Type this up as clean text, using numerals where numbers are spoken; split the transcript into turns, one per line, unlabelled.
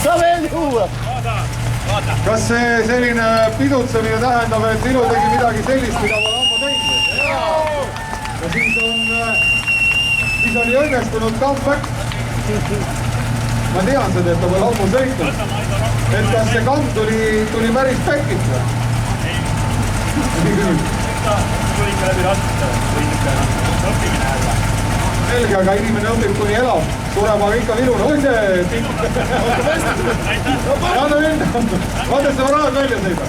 Sa veel juua!
Kas see selline pidutsemine tähendab, et Ilu tegi midagi sellist, mida pole ammu teinud? Ja siis oli õnnestunud comeback. Ma tean seda, et ta pole ammu sõitnud. Et kas see kamm tuli päris päkit või?
Tuli ikka läbi ratta, või ikka õppimine jälle.
Selge, aga inimene õpib kuni elab. Sureb aga ikka Viluna. Oi see pikk. Anna minna. Vaata, see varaad välja sõida.